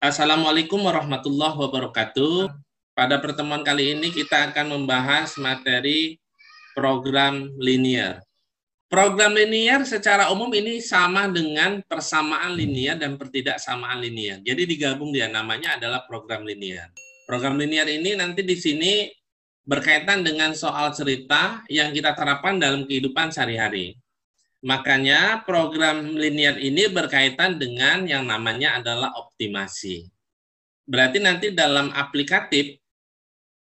Assalamualaikum warahmatullahi wabarakatuh. Pada pertemuan kali ini kita akan membahas materi program linear. Program linear secara umum ini sama dengan persamaan linear dan pertidaksamaan linear. Jadi digabung dia, namanya adalah program linear. Program linear ini nanti di sini berkaitan dengan soal cerita yang kita terapkan dalam kehidupan sehari-hari. Makanya program linear ini berkaitan dengan yang namanya adalah optimasi. Berarti nanti dalam aplikatif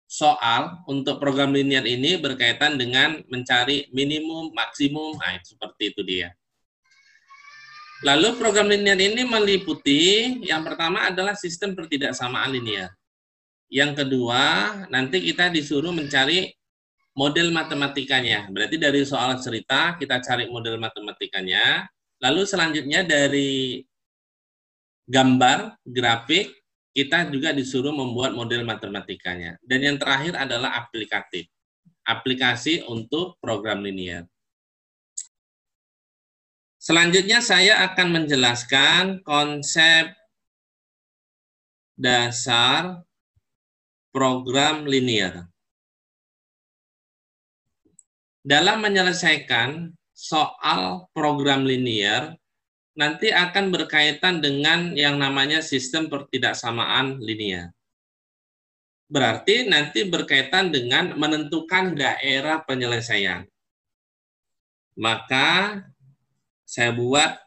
soal untuk program linear ini berkaitan dengan mencari minimum, maksimum, seperti itu dia. Lalu program linear ini meliputi yang pertama adalah sistem pertidaksamaan linear. Yang kedua, nanti kita disuruh mencari model matematikanya. Berarti dari soal cerita kita cari model matematikanya. Lalu selanjutnya dari gambar, grafik, kita juga disuruh membuat model matematikanya. Dan yang terakhir adalah aplikatif. Aplikasi untuk program linear. Selanjutnya saya akan menjelaskan konsep dasar program linear. Dalam menyelesaikan soal program linear, nanti akan berkaitan dengan yang namanya sistem pertidaksamaan linear. Berarti nanti berkaitan dengan menentukan daerah penyelesaian. Maka saya buat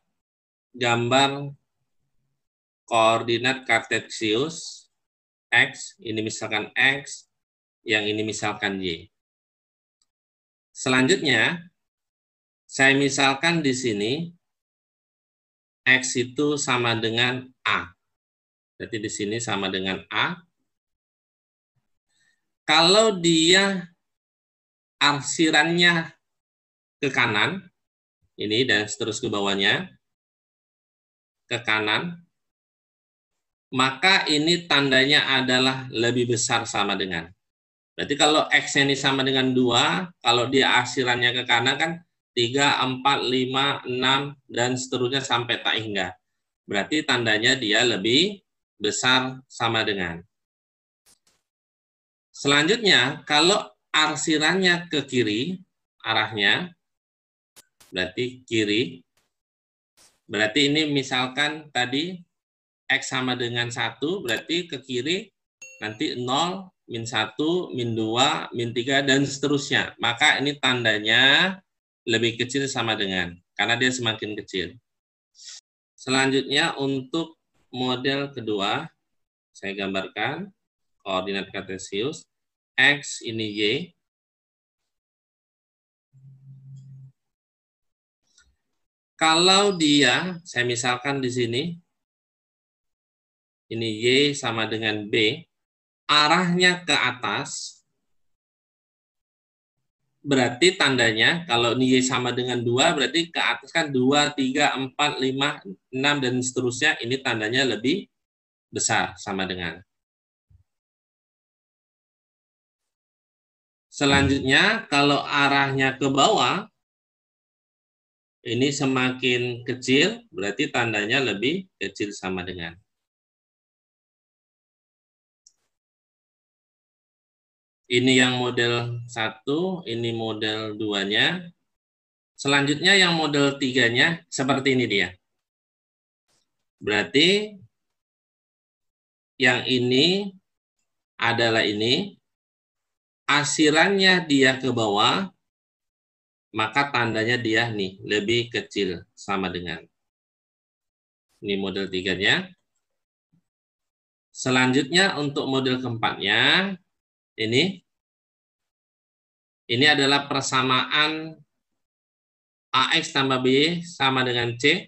gambar koordinat kartesius X, ini misalkan X, yang ini misalkan Y. Selanjutnya, saya misalkan di sini X itu sama dengan A. Berarti di sini sama dengan A. Kalau dia arsirannya ke kanan, ini dan terus ke bawahnya, ke kanan, maka ini tandanya adalah lebih besar sama dengan. Berarti kalau X ini sama dengan 2, kalau dia arsirannya ke kanan kan 3, 4, 5, 6, dan seterusnya sampai tak hingga. Berarti tandanya dia lebih besar sama dengan. Selanjutnya, kalau arsirannya ke kiri, arahnya, berarti kiri, berarti ini misalkan tadi X sama dengan 1, berarti ke kiri nanti 0, min 1, min 2, min 3, dan seterusnya. Maka ini tandanya lebih kecil sama dengan, karena dia semakin kecil. Selanjutnya untuk model kedua, saya gambarkan koordinat kartesius, X ini Y. Kalau dia, saya misalkan di sini, ini Y sama dengan B, arahnya ke atas, berarti tandanya kalau ini Y sama dengan 2, berarti ke atas kan 2, 3, 4, 5, 6, dan seterusnya, ini tandanya lebih besar sama dengan. Selanjutnya, kalau arahnya ke bawah, ini semakin kecil, berarti tandanya lebih kecil sama dengan. Ini yang model 1, ini model 2-nya. Selanjutnya yang model 3-nya seperti ini dia. Berarti yang ini adalah ini, arsirannya dia ke bawah, maka tandanya dia nih lebih kecil sama dengan. Ini model 3-nya. Selanjutnya untuk model keempatnya, ini adalah persamaan AX tambah B sama dengan C,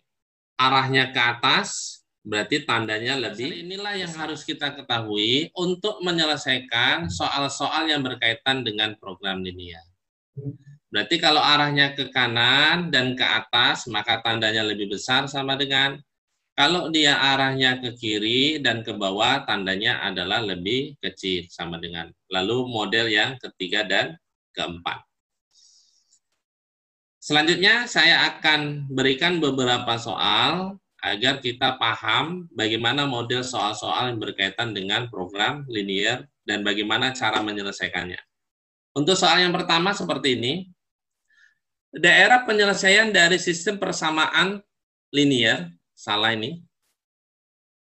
arahnya ke atas, berarti tandanya lebih. Inilah yang harus kita ketahui untuk menyelesaikan soal-soal yang berkaitan dengan program linear. Berarti kalau arahnya ke kanan dan ke atas, maka tandanya lebih besar sama dengan. Kalau dia arahnya ke kiri dan ke bawah, tandanya adalah lebih kecil sama dengan. Lalu model yang ketiga dan keempat. Selanjutnya saya akan berikan beberapa soal agar kita paham bagaimana model soal-soal yang berkaitan dengan program linear dan bagaimana cara menyelesaikannya. Untuk soal yang pertama seperti ini, daerah penyelesaian dari sistem persamaan linear, salah ini,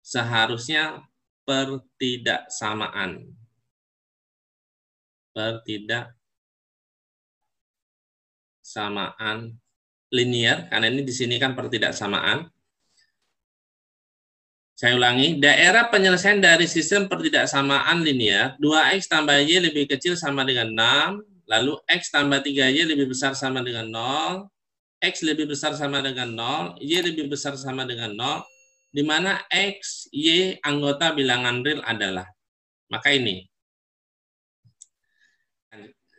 seharusnya pertidaksamaan. Pertidaksamaan linear, karena ini di sini kan pertidaksamaan. Saya ulangi, daerah penyelesaian dari sistem pertidaksamaan linear, 2x tambah y lebih kecil sama dengan 6, lalu x tambah 3y lebih besar sama dengan 0, x lebih besar sama dengan 0, y lebih besar sama dengan 0, di mana x, y anggota bilangan real adalah. Maka ini.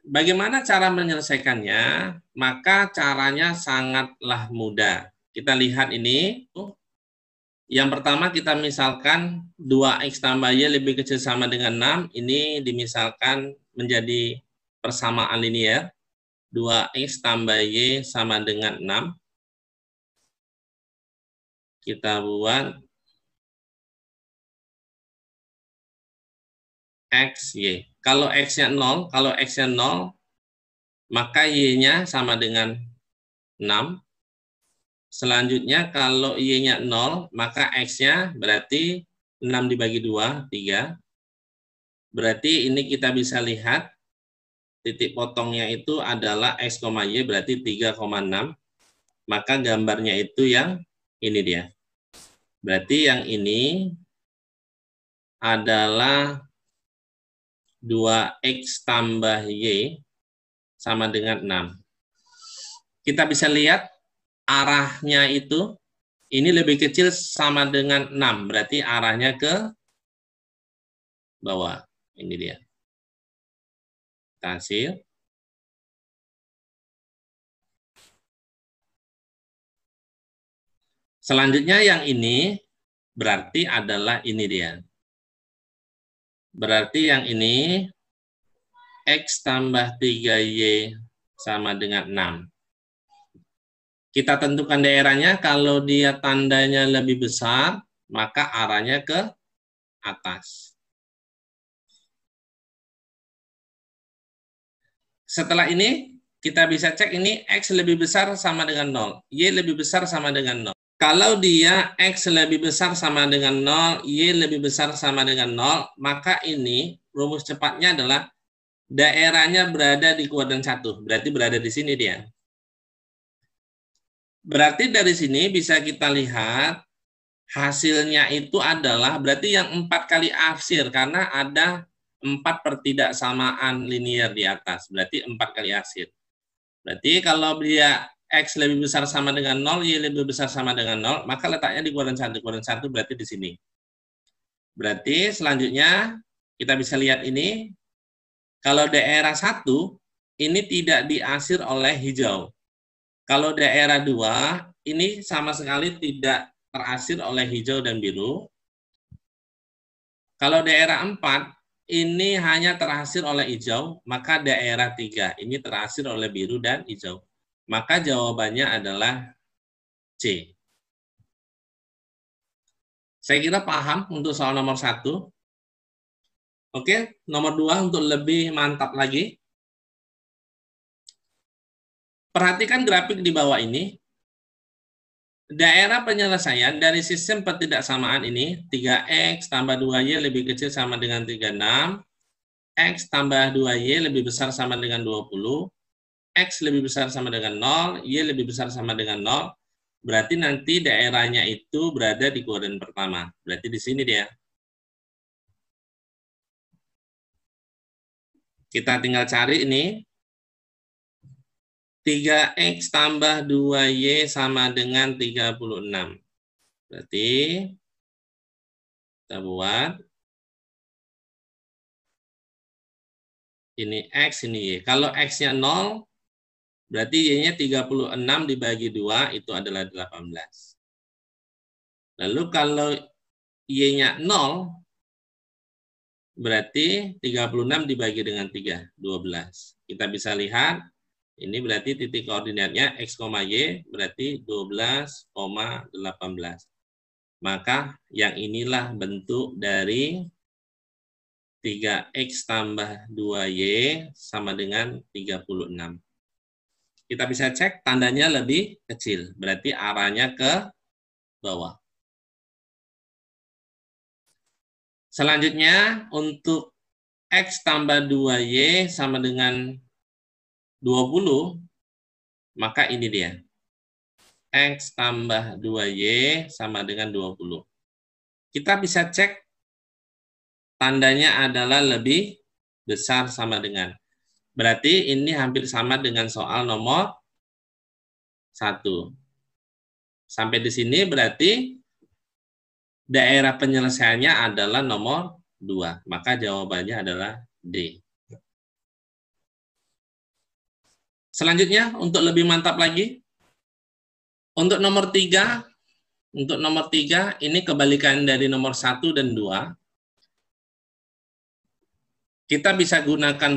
Bagaimana cara menyelesaikannya? Maka caranya sangatlah mudah. Kita lihat ini. Yang pertama kita misalkan 2x tambah y lebih kecil sama dengan 6. Ini dimisalkan menjadi persamaan linear. 2x tambah y sama dengan 6. Kita buat x, y. Kalau x-nya 0, maka y-nya sama dengan 6. Selanjutnya kalau y-nya 0, maka x-nya berarti 6 dibagi 2, 3. Berarti ini kita bisa lihat titik potongnya itu adalah x, y berarti 3,6. Maka gambarnya itu yang ini dia. Berarti yang ini adalah 2x tambah y sama dengan 6. Kita bisa lihat arahnya itu, ini lebih kecil sama dengan 6. Berarti arahnya ke bawah. Ini dia. Hasil. Selanjutnya yang ini berarti adalah ini dia. Berarti yang ini x tambah 3y sama dengan 6. Kita tentukan daerahnya, kalau dia tandanya lebih besar, maka arahnya ke atas. Setelah ini, kita bisa cek ini x lebih besar sama dengan 0, y lebih besar sama dengan 0. Kalau dia x lebih besar sama dengan 0, y lebih besar sama dengan 0, maka ini rumus cepatnya adalah daerahnya berada di kuadran 1. Berarti berada di sini dia. Berarti dari sini bisa kita lihat hasilnya itu adalah berarti yang 4 kali arsir karena ada 4 pertidaksamaan linear di atas. Berarti 4 kali arsir. Berarti kalau dia x lebih besar sama dengan 0, y lebih besar sama dengan 0, maka letaknya di kuadran 1. Kuadran 1 berarti di sini. Berarti selanjutnya kita bisa lihat ini. Kalau daerah 1 ini tidak diarsir oleh hijau. Kalau daerah 2, ini sama sekali tidak terarsir oleh hijau dan biru. Kalau daerah 4, ini hanya terarsir oleh hijau, maka daerah 3, ini terarsir oleh biru dan hijau. Maka jawabannya adalah C. Saya kira paham untuk soal nomor 1. Oke, nomor 2 untuk lebih mantap lagi. Perhatikan grafik di bawah ini. Daerah penyelesaian dari sistem pertidaksamaan ini, 3x tambah 2y lebih kecil sama dengan 36, x tambah 2y lebih besar sama dengan 20, x lebih besar sama dengan 0, y lebih besar sama dengan 0, berarti nanti daerahnya itu berada di kuadran pertama. Berarti di sini dia. Kita tinggal cari ini. 3x tambah 2y sama dengan 36. Berarti kita buat ini x, ini y. Kalau x-nya 0, berarti y-nya 36 dibagi 2, itu adalah 18. Lalu kalau y-nya 0, berarti 36 dibagi dengan 3, 12. Kita bisa lihat, ini berarti titik koordinatnya x, y berarti 12,18. Maka yang inilah bentuk dari 3X tambah 2Y sama dengan 36. Kita bisa cek tandanya lebih kecil, berarti arahnya ke bawah. Selanjutnya, untuk X tambah 2Y sama dengan 20, maka ini dia. X tambah 2Y sama dengan 20. Kita bisa cek tandanya adalah lebih besar sama dengan. Berarti ini hampir sama dengan soal nomor 1. Sampai di sini berarti daerah penyelesaiannya adalah nomor 2. Maka jawabannya adalah D. Selanjutnya, untuk lebih mantap lagi, untuk nomor 3, ini kebalikan dari nomor 1 dan 2. Kita bisa gunakan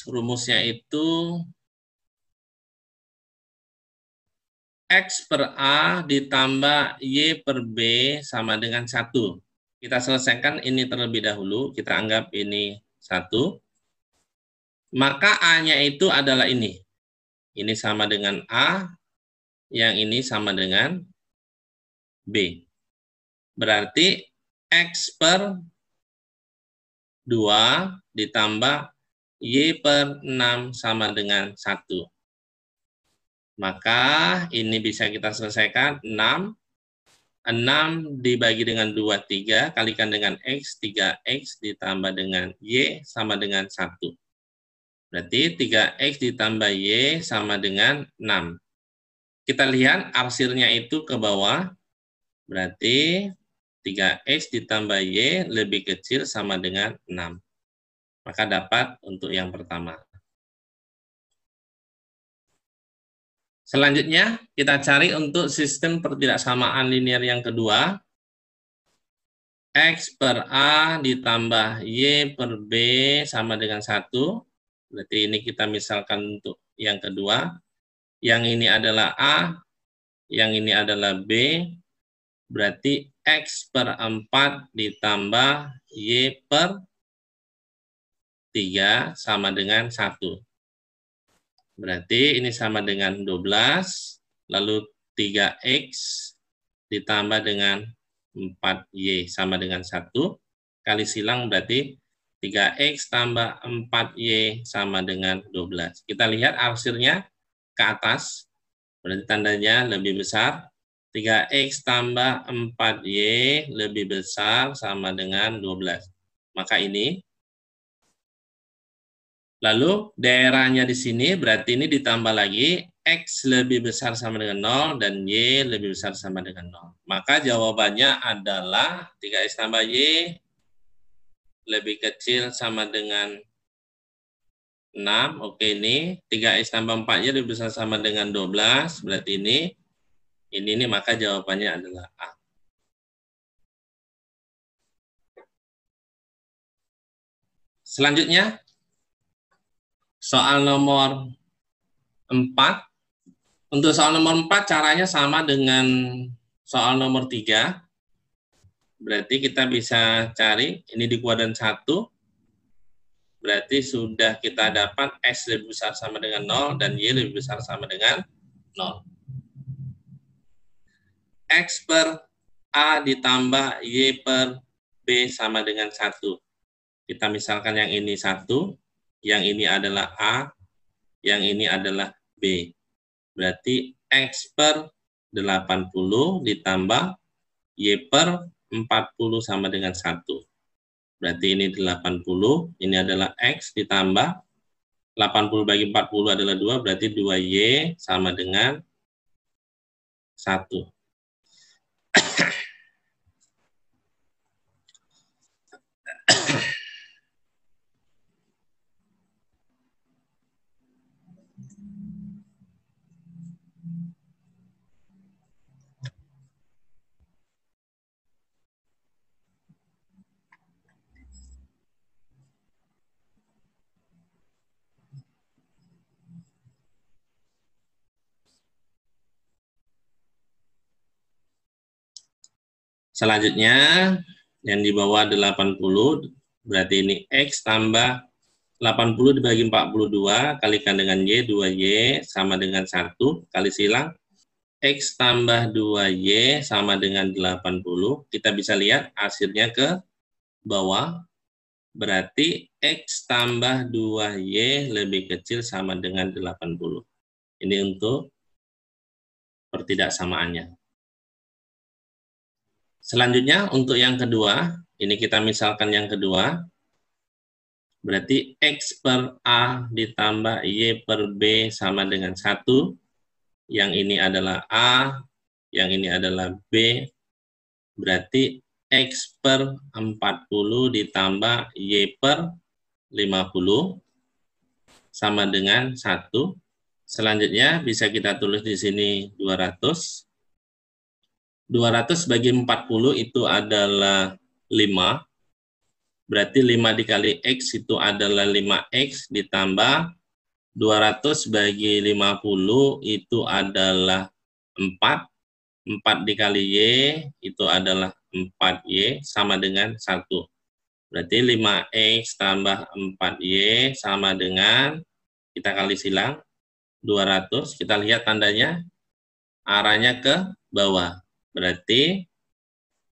rumusnya itu X per A ditambah Y per B sama dengan 1. Kita selesaikan ini terlebih dahulu, kita anggap ini 1. Maka A-nya itu adalah ini. Ini sama dengan A, yang ini sama dengan B. Berarti X per 2 ditambah Y per 6 sama dengan 1. Maka ini bisa kita selesaikan 6. 6 dibagi dengan 2, 3, kalikan dengan X, 3X ditambah dengan Y sama dengan 1. Berarti 3X ditambah Y sama dengan 6. Kita lihat arsirnya itu ke bawah, berarti 3X ditambah Y lebih kecil sama dengan 6. Maka dapat untuk yang pertama. Selanjutnya, kita cari untuk sistem pertidaksamaan linear yang kedua. X per A ditambah Y per B sama dengan 1. Berarti ini kita misalkan untuk yang kedua. Yang ini adalah A, yang ini adalah B. Berarti X per 4 ditambah Y per 3 sama dengan 1. Berarti ini sama dengan 12, lalu 3X ditambah dengan 4Y sama dengan 1, kali silang berarti 3X tambah 4Y sama dengan 12. Kita lihat arsirnya ke atas, berarti tandanya lebih besar. 3X tambah 4Y lebih besar sama dengan 12. Maka ini. Lalu daerahnya di sini berarti ini ditambah lagi X lebih besar sama dengan 0 dan Y lebih besar sama dengan 0. Maka jawabannya adalah 3X tambah Y lebih kecil sama dengan 6. Oke, ini 3X tambah 4Y lebih besar sama dengan 12. Berarti ini maka jawabannya adalah A. Selanjutnya, soal nomor 4. Untuk soal nomor 4 caranya sama dengan soal nomor 3. Berarti kita bisa cari, ini di kuadran 1, berarti sudah kita dapat X lebih besar sama dengan 0 dan Y lebih besar sama dengan 0. X per A ditambah Y per B sama dengan 1. Kita misalkan yang ini 1, yang ini adalah A, yang ini adalah B. Berarti X per 80 ditambah Y per 40 sama dengan 1. Berarti ini 80, ini adalah X ditambah 80 bagi 40 adalah 2, berarti 2Y sama dengan 1. Selanjutnya, yang di bawah 80, berarti ini X tambah 80 dibagi 42, kalikan dengan Y, 2Y sama dengan 1, kali silang. X tambah 2Y sama dengan 80. Kita bisa lihat hasilnya ke bawah. Berarti X tambah 2Y lebih kecil sama dengan 80. Ini untuk pertidaksamaannya. Selanjutnya untuk yang kedua, ini kita misalkan yang kedua. Berarti X per A ditambah Y per B sama dengan 1. Yang ini adalah A, yang ini adalah B. Berarti X per 40 ditambah Y per 50 sama dengan 1. Selanjutnya bisa kita tulis di sini 200. 200 bagi 40 itu adalah 5. Berarti 5 dikali X itu adalah 5X ditambah 200 bagi 50 itu adalah 4. 4 dikali Y itu adalah 4Y sama dengan 1. Berarti 5X tambah 4Y sama dengan, kita kali silang, 200. Kita lihat tandanya, arahnya ke bawah. Berarti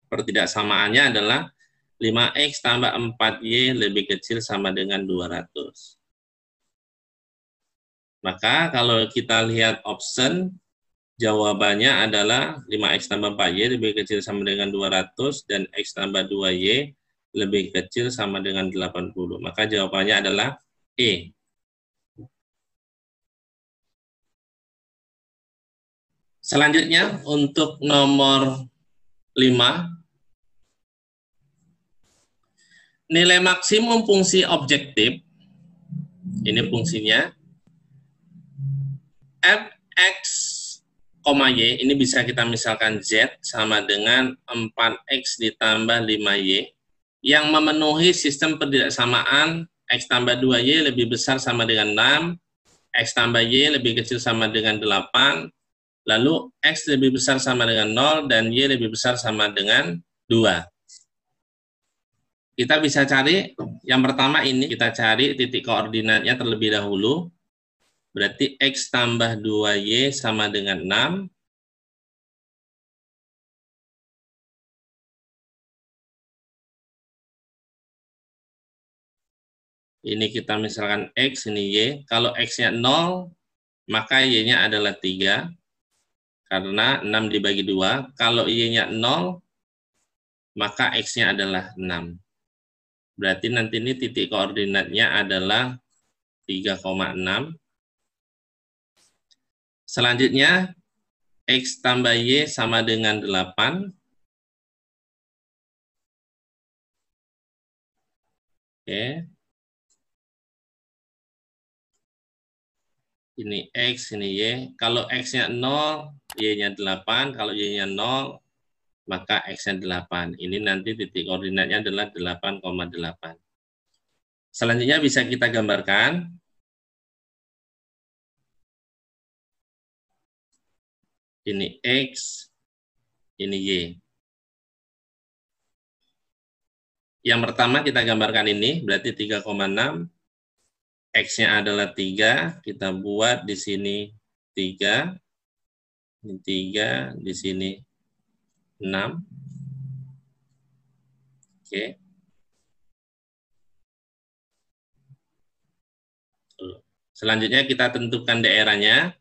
pertidaksamaannya adalah 5X tambah 4Y lebih kecil sama dengan 200. Maka kalau kita lihat option, jawabannya adalah 5X tambah 4Y lebih kecil sama dengan 200 dan X tambah 2Y lebih kecil sama dengan 80. Maka jawabannya adalah E. Selanjutnya untuk nomor 5, nilai maksimum fungsi objektif, ini fungsinya, Fx, Y, ini bisa kita misalkan Z sama dengan 4X ditambah 5Y, yang memenuhi sistem pertidaksamaan X tambah 2Y lebih besar sama dengan 6, X tambah Y lebih kecil sama dengan 8, lalu X lebih besar sama dengan 0, dan Y lebih besar sama dengan 2. Kita bisa cari, yang pertama ini, kita cari titik koordinatnya terlebih dahulu. Berarti X tambah 2Y sama dengan 6. Ini kita misalkan X, ini Y. Kalau X-nya 0, maka Y-nya adalah 3. Karena 6 dibagi 2. Kalau Y-nya 0, maka X-nya adalah 6. Berarti nanti ini titik koordinatnya adalah 3,6. Selanjutnya, X tambah Y sama dengan 8. Oke. Ini X, ini Y. Kalau X-nya 0, Y-nya 8. Kalau Y-nya 0, maka X-nya 8. Ini nanti titik koordinatnya adalah 8,8. Selanjutnya bisa kita gambarkan. Ini X, ini Y. Yang pertama kita gambarkan ini, berarti 3,6. X-nya adalah 3, kita buat di sini 3. Ini 3, di sini 6. Oke. Selanjutnya kita tentukan daerahnya.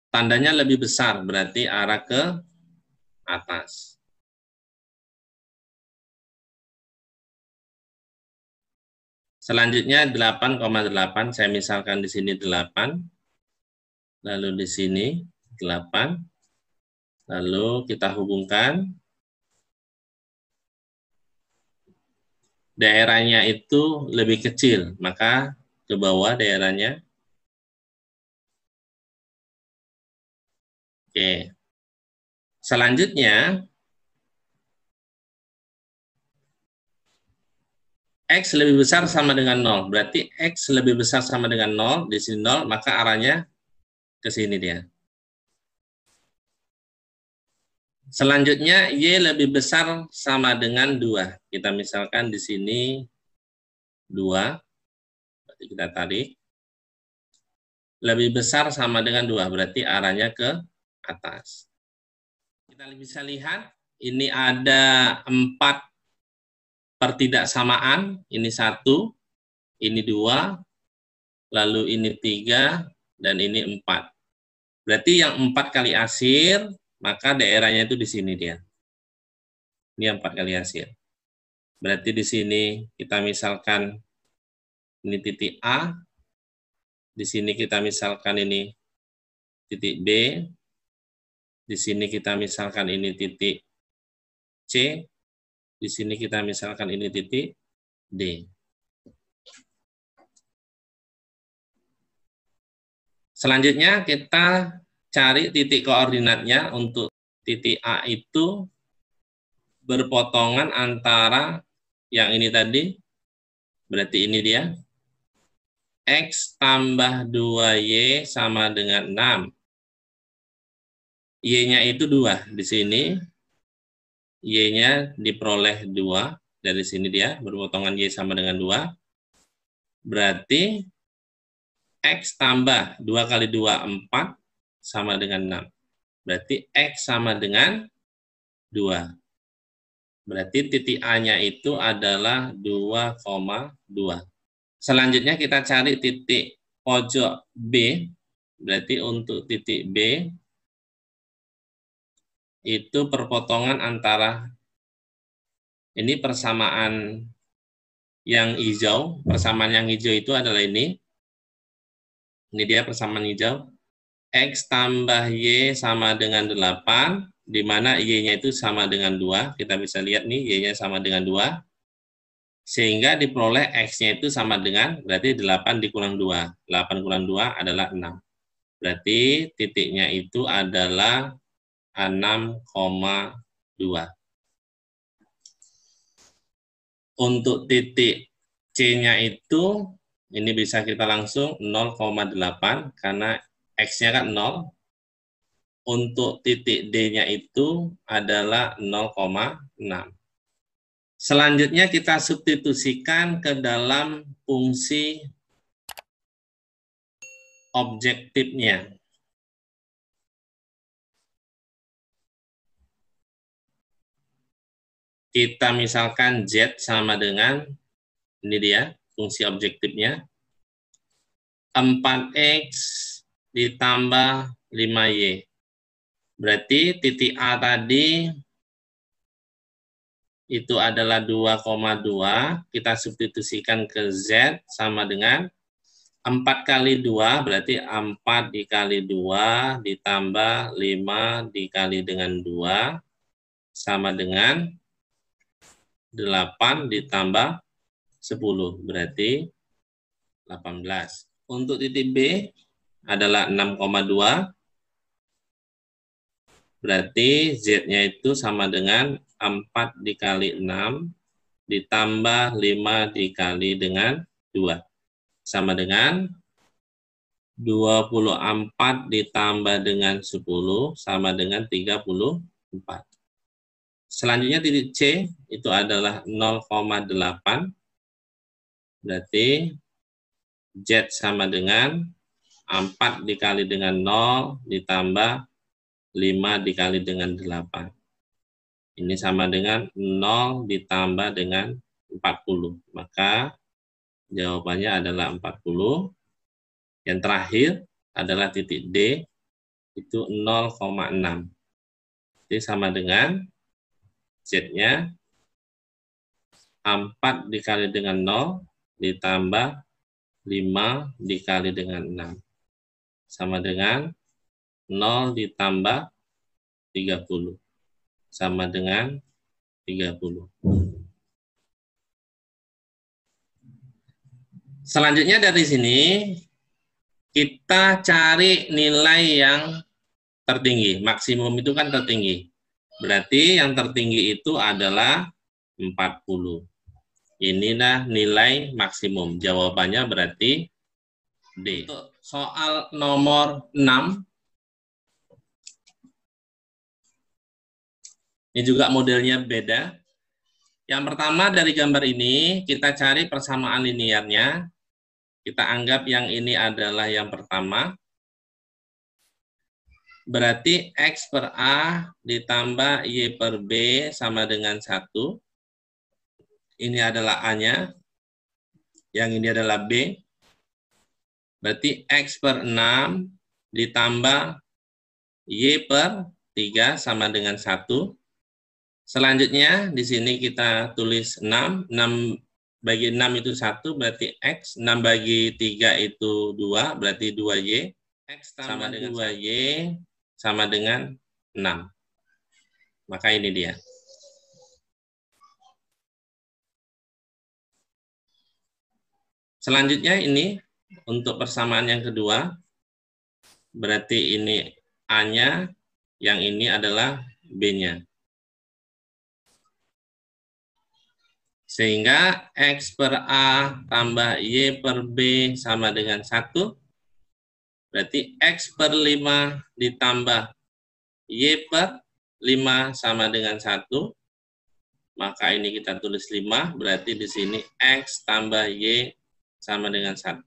Tandanya lebih besar, berarti arah ke atas. Selanjutnya 8,8, saya misalkan di sini 8. Lalu di sini 8. Lalu kita hubungkan. Daerahnya itu lebih kecil, maka ke bawah daerahnya. Oke. Selanjutnya, X lebih besar sama dengan 0. Berarti X lebih besar sama dengan 0, di sini 0, maka arahnya ke sini dia. Selanjutnya, Y lebih besar sama dengan 2. Kita misalkan di sini 2. Berarti kita tarik. Lebih besar sama dengan 2. Berarti arahnya ke atas. Kita bisa lihat, ini ada 4 pertidaksamaan. Ini 1, ini 2, lalu ini 3, dan ini 4. Berarti yang 4 kali asir, maka daerahnya itu di sini dia. Ini 4 kali asir. Berarti di sini kita misalkan ini titik A, di sini kita misalkan ini titik B, di sini kita misalkan ini titik C, di sini kita misalkan ini titik D. Selanjutnya kita cari titik koordinatnya. Untuk titik A itu berpotongan antara yang ini tadi, berarti ini dia, X tambah 2Y sama dengan 6. Y-nya itu 2 di sini, Y-nya diperoleh 2, dari sini dia, berpotongan Y sama dengan 2, berarti X tambah 2 kali 2, 4, sama dengan 6. Berarti X sama dengan 2. Berarti titik A-nya itu adalah 2,2. Selanjutnya kita cari titik pojok B. Berarti untuk titik B itu perpotongan antara, ini persamaan yang hijau. Persamaan yang hijau itu adalah ini. Ini dia persamaan hijau. X tambah Y sama dengan 8. Di mana Y-nya itu sama dengan 2. Kita bisa lihat nih, Y-nya sama dengan 2. Sehingga diperoleh X-nya itu sama dengan, berarti 8 dikurang 2. 8 kurang 2 adalah 6. Berarti titiknya itu adalah 6,2. Untuk titik C-nya itu, ini bisa kita langsung 0,8, karena X-nya kan 0. Untuk titik D-nya itu adalah 0,6. Selanjutnya kita substitusikan ke dalam fungsi objektifnya. Kita misalkan Z sama dengan, ini dia fungsi objektifnya, 4X ditambah 5Y. Berarti titik A tadi itu adalah 2,2, kita substitusikan ke Z sama dengan 4 kali 2, berarti 4 dikali 2 ditambah 5 dikali dengan 2, sama dengan 8 ditambah 10, berarti 18. Untuk titik B adalah 6,2, berarti Z-nya itu sama dengan 4 dikali 6 ditambah 5 dikali dengan 2. Sama dengan 24 ditambah dengan 10 sama dengan 34. Selanjutnya titik C itu adalah 0,8. Berarti Z sama dengan 4 dikali dengan 0 ditambah 5 dikali dengan 8. Ini sama dengan 0 ditambah dengan 40. Maka jawabannya adalah 40. Yang terakhir adalah titik D, itu 0,6. Jadi sama dengan Z-nya 4 dikali dengan 0 ditambah 5 dikali dengan 6. Sama dengan 0 ditambah 30. Sama dengan 30. Selanjutnya dari sini kita cari nilai yang tertinggi. Maksimum itu kan tertinggi. Berarti yang tertinggi itu adalah 40. Inilah nilai maksimum. Jawabannya berarti D. Untuk soal nomor 6. Ini juga modelnya beda. Yang pertama dari gambar ini, kita cari persamaan linearnya. Kita anggap yang ini adalah yang pertama. Berarti X per A ditambah Y per B sama dengan 1. Ini adalah A-nya. Yang ini adalah B. Berarti X per 6 ditambah Y per 3 sama dengan 1. Selanjutnya, di sini kita tulis 6. 6 bagi 6 itu 1, berarti X. 6 bagi 3 itu 2, berarti 2Y. X sama dengan 2Y sama dengan 6. Maka ini dia. Selanjutnya ini, untuk persamaan yang kedua, berarti ini A-nya, yang ini adalah B-nya. Sehingga X per A tambah Y per B sama dengan 1. Berarti X per 5 ditambah Y per 5 sama dengan 1. Maka ini kita tulis 5. Berarti di sini X tambah Y sama dengan 1.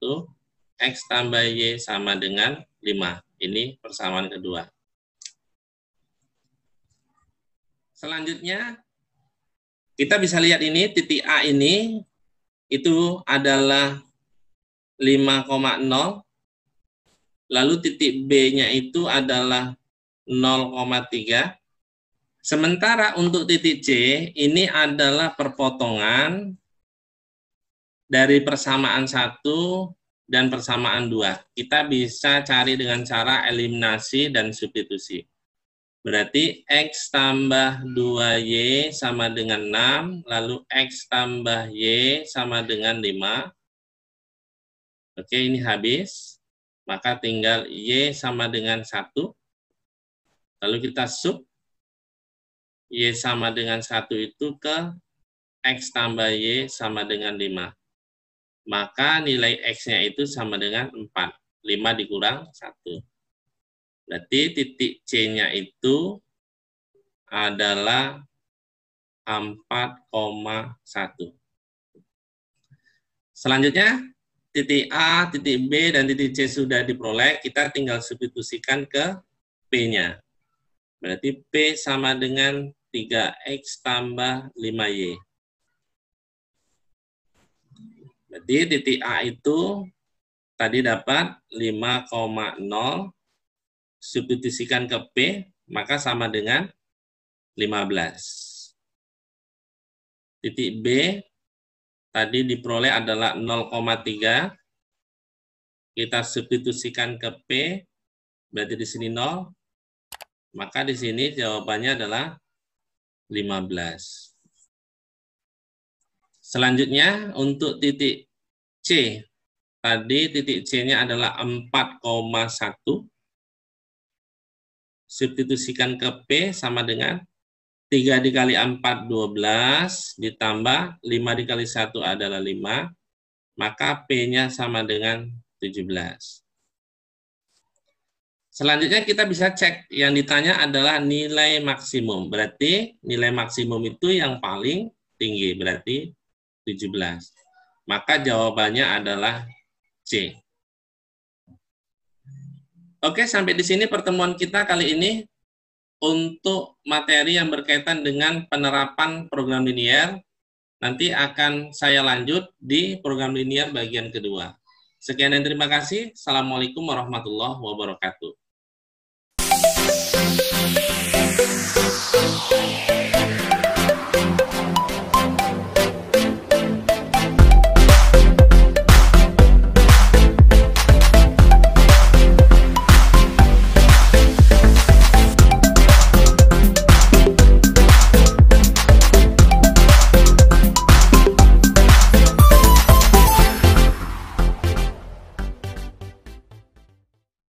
X tambah Y sama dengan 5. Ini persamaan kedua. Selanjutnya, kita bisa lihat ini, titik A ini, itu adalah 5,0, lalu titik B-nya itu adalah 0,3. Sementara untuk titik C, ini adalah perpotongan dari persamaan 1 dan persamaan 2. Kita bisa cari dengan cara eliminasi dan substitusi. Berarti X tambah 2Y sama dengan 6, lalu X tambah Y sama dengan 5. Oke, ini habis. Maka tinggal Y sama dengan 1. Lalu kita sub. Y sama dengan 1 itu ke X tambah Y sama dengan 5. Maka nilai X-nya itu sama dengan 4. 5 dikurang 1. Berarti titik C-nya itu adalah 4,1. Selanjutnya, titik A, titik B, dan titik C sudah diperoleh, kita tinggal substitusikan ke P-nya. Berarti P sama dengan 3X tambah 5Y. Berarti titik A itu tadi dapat 5,0, substitusikan ke P, maka sama dengan 15. Titik B tadi diperoleh adalah 0,3. Kita substitusikan ke P, berarti di sini 0. Maka di sini jawabannya adalah 15. Selanjutnya untuk titik C. Tadi titik C-nya adalah 4,1. Substitusikan ke P sama dengan 3 dikali 4, 12, ditambah 5 dikali 1 adalah 5, maka P-nya sama dengan 17. Selanjutnya kita bisa cek, yang ditanya adalah nilai maksimum. Berarti nilai maksimum itu yang paling tinggi, berarti 17. Maka jawabannya adalah C. Oke, sampai di sini pertemuan kita kali ini untuk materi yang berkaitan dengan penerapan program linier. Nanti akan saya lanjut di program linier bagian kedua. Sekian dan terima kasih. Assalamualaikum warahmatullahi wabarakatuh.